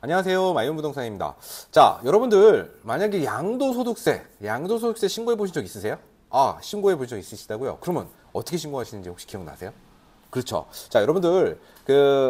안녕하세요. 마이온부동산입니다. 자, 여러분들 만약에 양도소득세 신고해 보신 적 있으세요? 신고해 보신 적 있으시다고요? 그러면 어떻게 신고하시는지 혹시 기억나세요? 그렇죠. 자, 여러분들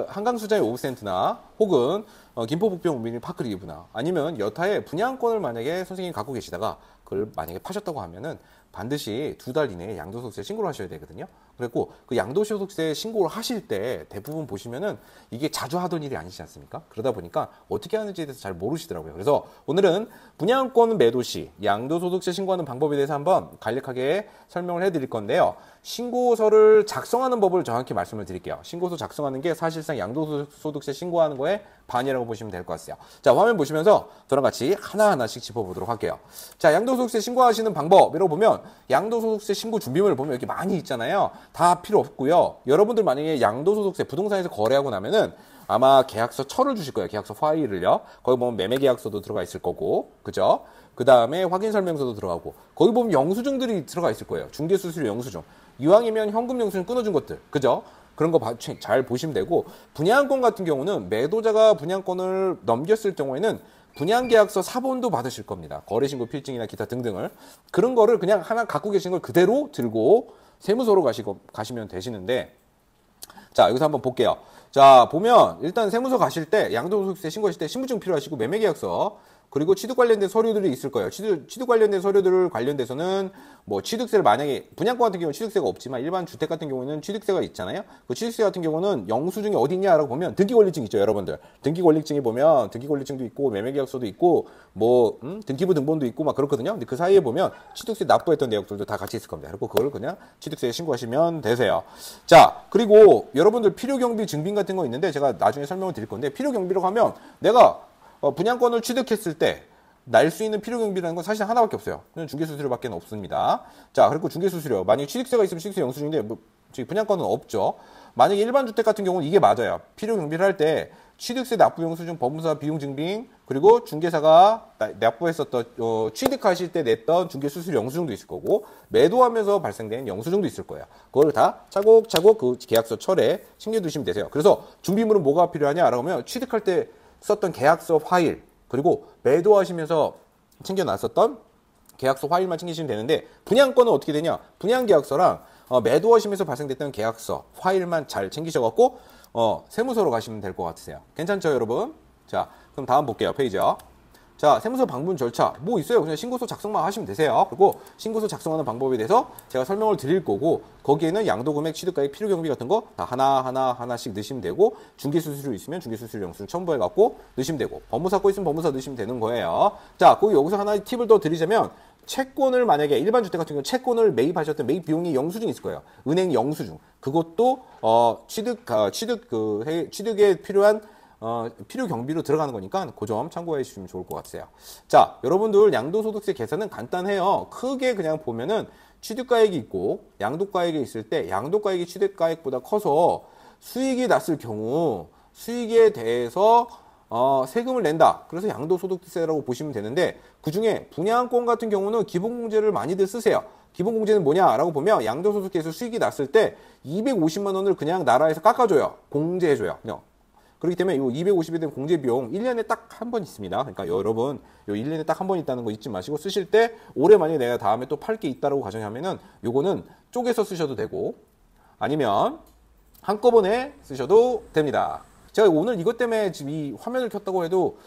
한강수자의 오브센트나 혹은 김포북병 우미리 파크리브나 아니면 여타의 분양권을 만약에 선생님이 갖고 계시다가 그걸 만약에 파셨다고 하면은 반드시 2달 이내에 양도소득세 신고를 하셔야 되거든요. 그리고 그 양도소득세 신고를 하실 때 대부분 보시면은 이게 자주 하던 일이 아니지 않습니까? 그러다 보니까 어떻게 하는지에 대해서 잘 모르시더라고요. 그래서 오늘은 분양권 매도 시 양도소득세 신고하는 방법에 대해서 한번 간략하게 설명을 해드릴 건데요. 신고서를 작성하는 법을 정확히 말씀을 드릴게요. 신고서 작성하는 게 사실상 양도소득세 신고하는 거에 반이라고 보시면 될 것 같아요. 자, 화면 보시면서 저랑 같이 하나하나씩 짚어보도록 할게요. 자, 양도소득세 신고하시는 방법이라고 보면 양도소득세 신고 준비물을 보면 여기 많이 있잖아요. 다 필요 없고요. 여러분들 만약에 양도소득세 부동산에서 거래하고 나면은 아마 계약서 철을 주실 거예요. 계약서 파일을요. 거기 보면 매매계약서도 들어가 있을 거고, 그죠? 그 다음에 확인설명서도 들어가고, 거기 보면 영수증들이 들어가 있을 거예요. 중개수수료 영수증. 이왕이면 현금 영수증 끊어준 것들, 그죠? 그런 거 잘 보시면 되고, 분양권 같은 경우는 매도자가 분양권을 넘겼을 경우에는 분양계약서 사본도 받으실 겁니다. 거래신고 필증이나 기타 등등을. 그런 거를 그냥 하나 갖고 계신 걸 그대로 들고 세무서로 가시면 되시는데, 자, 여기서 한번 볼게요. 자, 보면 일단 세무서 가실 때 양도소득세 신고하실 때 신분증 필요하시고 매매계약서 그리고 취득 관련된 서류들이 있을 거예요. 취득 관련된 서류들 관련돼서는 뭐 취득세를 만약에 분양권 같은 경우는 취득세가 없지만 일반 주택 같은 경우는 취득세가 있잖아요. 그 취득세 같은 경우는 영수증이 어디 있냐라고 보면 등기권리증 있죠, 여러분들. 등기권리증에 보면 등기권리증도 있고 매매계약서도 있고 뭐 등기부 등본도 있고 막 그렇거든요. 근데 그 사이에 보면 취득세 납부했던 내역들도 다 같이 있을 겁니다. 그리고 그걸 그냥 취득세에 신고하시면 되세요. 자, 그리고 여러분들 필요경비 증빙 같은 거 있는데 제가 나중에 설명을 드릴 건데 필요경비라고 하면 내가 분양권을 취득했을 때 날 수 있는 필요경비라는 건 사실 하나밖에 없어요. 중개수수료밖에 없습니다. 자, 그리고 중개수수료. 만약에 취득세가 있으면 취득세 영수증인데 분양권은 없죠. 만약에 일반 주택 같은 경우는 이게 맞아요. 필요경비를 할 때 취득세 납부 영수증, 법무사 비용 증빙, 그리고 중개사가 납부했었던 취득하실 때 냈던 중개수수료 영수증도 있을 거고 매도하면서 발생된 영수증도 있을 거예요. 그걸 다 차곡차곡 그 계약서 철에 챙겨두시면 되세요. 그래서 준비물은 뭐가 필요하냐라고 하면 취득할 때 썼던 계약서 파일, 그리고 매도하시면서 챙겨놨었던 계약서 파일만 챙기시면 되는데 분양권은 어떻게 되냐? 분양계약서랑 매도하시면서 발생됐던 계약서 파일만 잘 챙기셔갖고 세무서로 가시면 될 것 같으세요. 괜찮죠, 여러분? 자, 그럼 다음 볼게요. 페이지요. 자, 세무서 방문 절차 뭐 있어요? 그냥 신고서 작성만 하시면 되세요. 그리고 신고서 작성하는 방법에 대해서 제가 설명을 드릴 거고 거기에는 양도금액, 취득가액, 필요경비 같은 거 다 하나씩 넣으시면 되고 중개수수료 있으면 중개수수료 영수증 첨부해갖고 넣으시면 되고 법무사 거 있으면 법무사 넣으시면 되는 거예요. 자, 그 여기서 하나의 팁을 더 드리자면 채권을 만약에 일반 주택 같은 경우 채권을 매입하셨던 매입 비용이 영수증이 있을 거예요. 은행 영수증. 그것도 취득에 필요한 필요 경비로 들어가는 거니까 그 점 참고해 주시면 좋을 것 같아요. 자, 여러분들 양도소득세 계산은 간단해요. 크게 그냥 보면은 취득가액이 있고 양도가액이 있을 때 양도가액이 취득가액보다 커서 수익이 났을 경우 수익에 대해서 세금을 낸다. 그래서 양도소득세라고 보시면 되는데 그중에 분양권 같은 경우는 기본공제를 많이들 쓰세요. 기본공제는 뭐냐라고 보면 양도소득세에서 수익이 났을 때 250만 원을 그냥 나라에서 깎아줘요. 공제해줘요. 그렇기 때문에 이 250에 대한 공제 비용 1년에 딱 한 번 있습니다. 그러니까 여러분 요 1년에 딱 한 번 있다는 거 잊지 마시고 쓰실 때 올해 만약에 내가 다음에 또 팔 게 있다라고 가정하면은 요거는 쪼개서 쓰셔도 되고 아니면 한꺼번에 쓰셔도 됩니다. 제가 오늘 이것 때문에 지금 이 화면을 켰다고 해도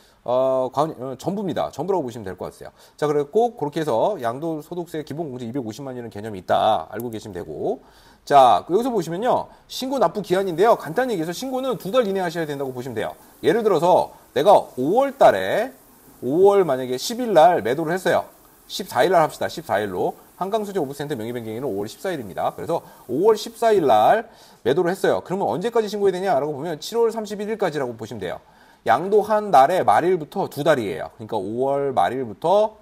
전부입니다. 전부라고 보시면 될 것 같아요. 자, 그리고 그렇게 해서 양도소득세 기본공제 250만 원이라는 개념이 있다. 알고 계시면 되고. 자, 여기서 보시면요. 신고 납부 기한인데요. 간단히 얘기해서 신고는 2달 이내에 하셔야 된다고 보시면 돼요. 예를 들어서 내가 5월 달에 5월 만약에 10일 날 매도를 했어요. 14일 날 합시다. 14일로. 한강수제 오브센터 명의변경일은 5월 14일입니다. 그래서 5월 14일 날 매도를 했어요. 그러면 언제까지 신고해야 되냐라고 보면 7월 31일까지라고 보시면 돼요. 양도한 날의 말일부터 2달이에요. 그러니까 5월 말일부터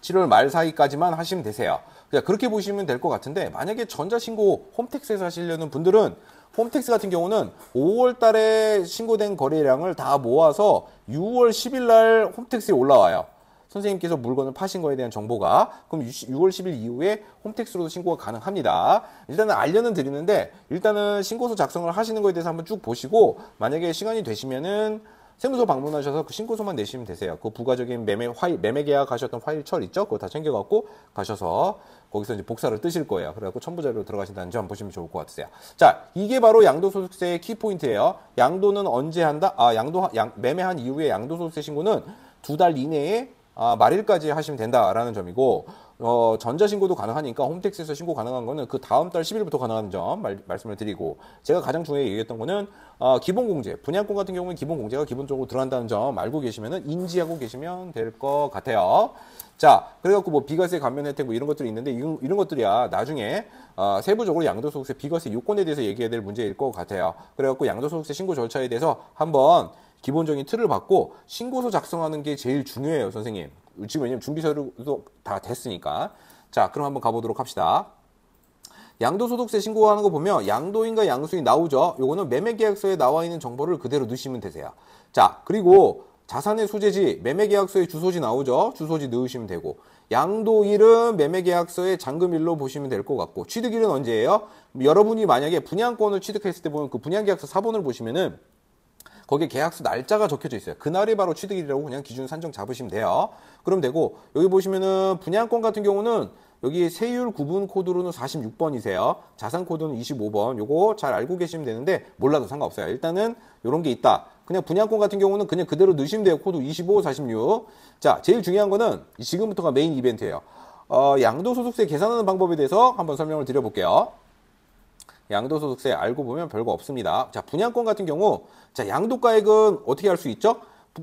7월 말 사이까지만 하시면 되세요. 그렇게 보시면 될 것 같은데 만약에 전자신고 홈택스에서 하시려는 분들은 홈택스 같은 경우는 5월 달에 신고된 거래량을 다 모아서 6월 10일 날 홈택스에 올라와요. 선생님께서 물건을 파신 거에 대한 정보가. 그럼 6월 10일 이후에 홈택스로도 신고가 가능합니다. 일단은 알려는 드리는데 일단은 신고서 작성을 하시는 거에 대해서 한번 쭉 보시고 만약에 시간이 되시면은 세무서 방문하셔서 그 신고서만 내시면 되세요. 그 부가적인 매매 계약하셨던 파일철 있죠? 그거 다 챙겨갖고 가셔서 거기서 이제 복사를 뜨실 거예요. 그래갖고 첨부자료로 들어가신다는 점 보시면 좋을 것 같으세요. 자, 이게 바로 양도소득세의 키포인트예요. 양도는 언제 한다? 매매한 이후에 양도소득세 신고는 2달 이내에 말일까지 하시면 된다라는 점이고, 전자신고도 가능하니까 홈택스에서 신고 가능한 거는 그 다음 달 10일부터 가능한 점 말씀을 드리고, 제가 가장 중요하게 얘기했던 거는 기본공제, 분양권 같은 경우는 기본공제가 기본적으로 들어간다는 점 알고 계시면은 인지하고 계시면 될 것 같아요. 자, 그래갖고 뭐 비과세 감면 혜택 뭐 이런 것들이 있는데 이런 것들이야 나중에 세부적으로 양도소득세 비과세 요건에 대해서 얘기해야 될 문제일 것 같아요. 그래갖고 양도소득세 신고 절차에 대해서 한번 기본적인 틀을 받고 신고서 작성하는 게 제일 중요해요, 선생님. 지금 왜냐면 준비 서류도 다 됐으니까. 자, 그럼 한번 가보도록 합시다. 양도소득세 신고하는 거 보면 양도인과 양수인 나오죠. 요거는 매매계약서에 나와 있는 정보를 그대로 넣으시면 되세요. 자, 그리고 자산의 소재지 매매계약서에 주소지 나오죠. 주소지 넣으시면 되고, 양도일은 매매계약서에 잔금일로 보시면 될 것 같고, 취득일은 언제예요? 여러분이 만약에 분양권을 취득했을 때 보면 그 분양계약서 사본을 보시면은 거기에 계약서 날짜가 적혀져 있어요. 그날이 바로 취득일이라고 그냥 기준 산정 잡으시면 돼요. 그럼 되고, 여기 보시면은 분양권 같은 경우는 여기 세율 구분 코드로는 46번이세요. 자산 코드는 25번. 요거 잘 알고 계시면 되는데 몰라도 상관없어요. 일단은 요런 게 있다. 그냥 분양권 같은 경우는 그냥 그대로 넣으시면 돼요. 코드 25, 46. 자, 제일 중요한 거는 지금부터가 메인 이벤트예요. 양도소득세 계산하는 방법에 대해서 한번 설명을 드려볼게요. 양도소득세 알고 보면 별거 없습니다. 자, 분양권 같은 경우, 자, 양도가액은 어떻게 할 수 있죠?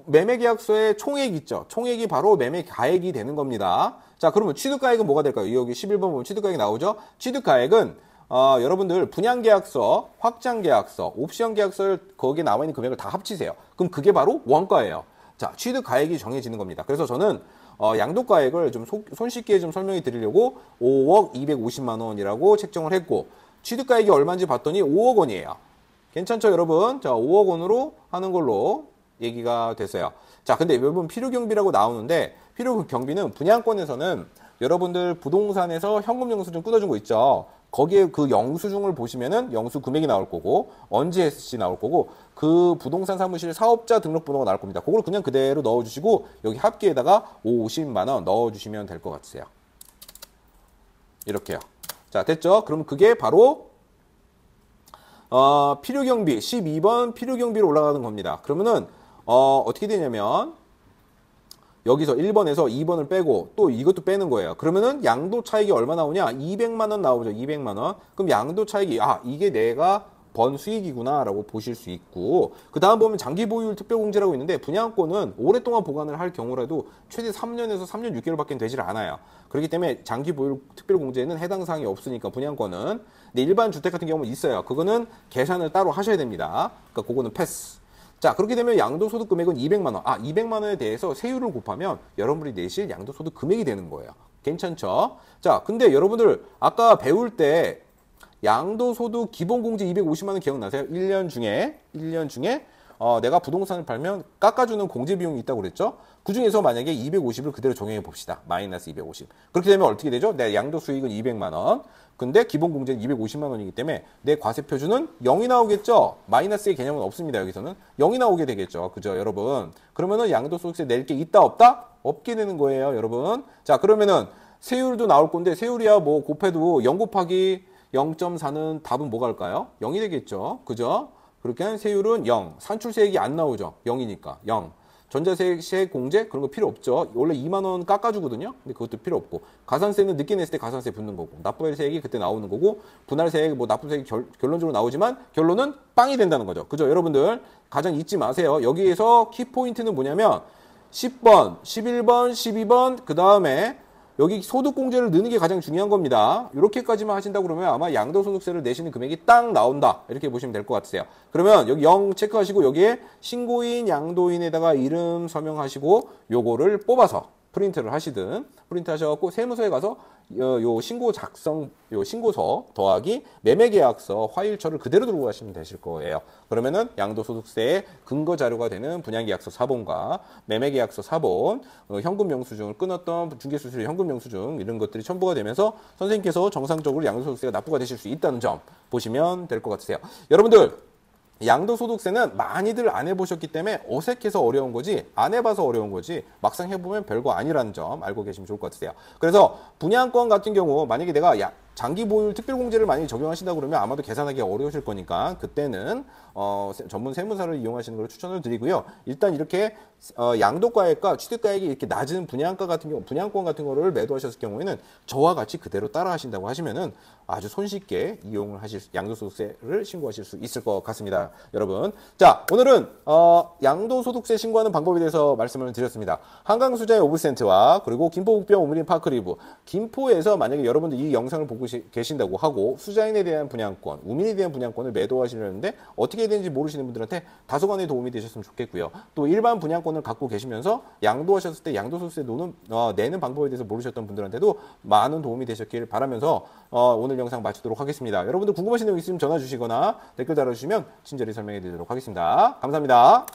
매매계약서에 총액 있죠? 총액이 바로 매매가액이 되는 겁니다. 자, 그러면 취득가액은 뭐가 될까요? 여기 11번 보면 취득가액이 나오죠? 취득가액은, 여러분들 분양계약서, 확장계약서, 옵션계약서를 거기에 나와 있는 금액을 다 합치세요. 그럼 그게 바로 원가예요. 자, 취득가액이 정해지는 겁니다. 그래서 저는 양도가액을 좀 손쉽게 좀 설명해 드리려고 5억 250만 원이라고 책정을 했고, 취득가액이 얼마인지 봤더니 5억 원이에요. 괜찮죠, 여러분? 자, 5억 원으로 하는 걸로 얘기가 됐어요. 자, 근데 여러분 필요경비라고 나오는데, 필요경비는 분양권에서는 여러분들 부동산에서 현금 영수증 끊어준 거 있죠? 거기에 그 영수증을 보시면은 영수 금액이 나올 거고, 언제 했을지 나올 거고, 그 부동산 사무실 사업자 등록번호가 나올 겁니다. 그걸 그냥 그대로 넣어주시고, 여기 합계에다가 50만 원 넣어주시면 될 것 같으세요. 이렇게요. 자, 됐죠? 그럼 그게 바로 필요경비 12번 필요경비로 올라가는 겁니다. 그러면은 어떻게 되냐면 여기서 1번에서 2번을 빼고 또 이것도 빼는 거예요. 그러면은 양도 차익이 얼마 나오냐? 200만 원 나오죠. 200만 원. 그럼 양도 차익이 이게 내가 번 수익이구나 라고 보실 수 있고, 그 다음 보면 장기보유율 특별공제라고 있는데, 분양권은 오랫동안 보관을 할 경우라도 최대 3년에서 3년 6개월밖에 되질 않아요. 그렇기 때문에 장기보유율 특별공제에는 해당 사항이 없으니까 분양권은. 근데 일반 주택 같은 경우는 있어요. 그거는 계산을 따로 하셔야 됩니다. 그러니까 그거는 패스. 자, 그렇게 되면 양도소득 금액은 200만 원. 200만 원에 대해서 세율을 곱하면 여러분들이 내실 양도소득 금액이 되는 거예요. 괜찮죠? 자, 근데 여러분들 아까 배울 때 양도소득 기본공제 250만 원 기억나세요? 1년 중에 내가 부동산을 팔면 깎아주는 공제비용이 있다고 그랬죠? 그 중에서 만약에 250을 그대로 적용해 봅시다. 마이너스 250. 그렇게 되면 어떻게 되죠? 내 양도수익은 200만 원. 근데 기본공제는 250만 원이기 때문에 내 과세표준은 0이 나오겠죠? 마이너스의 개념은 없습니다. 여기서는 0이 나오게 되겠죠. 그죠, 여러분? 그러면은 양도소득세 낼 게 있다, 없다? 없게 되는 거예요, 여러분. 자, 그러면은 세율도 나올 건데, 세율이야 뭐 곱해도 0 곱하기 0.4는 답은 뭐가 할까요? 0이 되겠죠. 그죠? 그렇게 하면 세율은 0. 산출세액이 안 나오죠. 0이니까. 0. 전자세액 공제? 그런 거 필요 없죠. 원래 2만 원 깎아주거든요. 근데 그것도 필요 없고. 가산세는 늦게 냈을 때 가산세 붙는 거고. 납부세액이 그때 나오는 거고. 분할세액, 뭐 납부세액이 결론적으로 나오지만 결론은 빵이 된다는 거죠. 그죠? 여러분들 가장 잊지 마세요. 여기에서 키포인트는 뭐냐면 10번, 11번, 12번, 그 다음에 여기 소득공제를 넣는 게 가장 중요한 겁니다. 이렇게까지만 하신다고 그러면 아마 양도소득세를 내시는 금액이 딱 나온다. 이렇게 보시면 될 것 같으세요. 그러면 여기 0 체크하시고 여기에 신고인, 양도인에다가 이름 서명하시고 요거를 뽑아서 프린트를 하시든, 프린트 하셔갖고 세무서에 가서 요 신고 작성, 요 신고서 더하기 매매계약서 화일처를 그대로 들고 가시면 되실 거예요. 그러면은 양도소득세의 근거 자료가 되는 분양계약서 사본과 매매계약서 사본, 현금 영수증을 끊었던 중개수수료 현금 영수증 이런 것들이 첨부가 되면서 선생님께서 정상적으로 양도소득세가 납부가 되실 수 있다는 점 보시면 될 것 같으세요. 여러분들 양도소득세는 많이들 안 해보셨기 때문에 어색해서 어려운 거지, 안 해봐서 어려운 거지, 막상 해보면 별거 아니라는 점 알고 계시면 좋을 것 같으세요. 그래서 분양권 같은 경우 만약에 내가 장기 보유 특별공제를 많이 적용하신다 그러면 아마도 계산하기 어려우실 거니까 그때는 전문 세무사를 이용하시는 걸 추천을 드리고요. 일단 이렇게 양도가액과 취득가액이 이렇게 낮은 분양가 같은 경우, 분양권 같은 거를 매도하셨을 경우에는 저와 같이 그대로 따라 하신다고 하시면은 아주 손쉽게 이용을 하실 양도소득세를 신고하실 수 있을 것 같습니다. 여러분. 자, 오늘은 양도소득세 신고하는 방법에 대해서 말씀을 드렸습니다. 한강수자의 오브센트와 그리고 김포북병 오므린 파크리브, 김포에서 만약에 여러분들 이 영상을 보고 계신다고 하고 수자인에 대한 분양권, 우민에 대한 분양권을 매도하시려는데 어떻게 해야 되는지 모르시는 분들한테 다소간의 도움이 되셨으면 좋겠고요. 또 일반 분양권을 갖고 계시면서 양도하셨을 때 양도소득세 내는 방법에 대해서 모르셨던 분들한테도 많은 도움이 되셨길 바라면서 오늘 영상 마치도록 하겠습니다. 여러분들 궁금하신 내용 있으면 전화 주시거나 댓글 달아주시면 친절히 설명해 드리도록 하겠습니다. 감사합니다.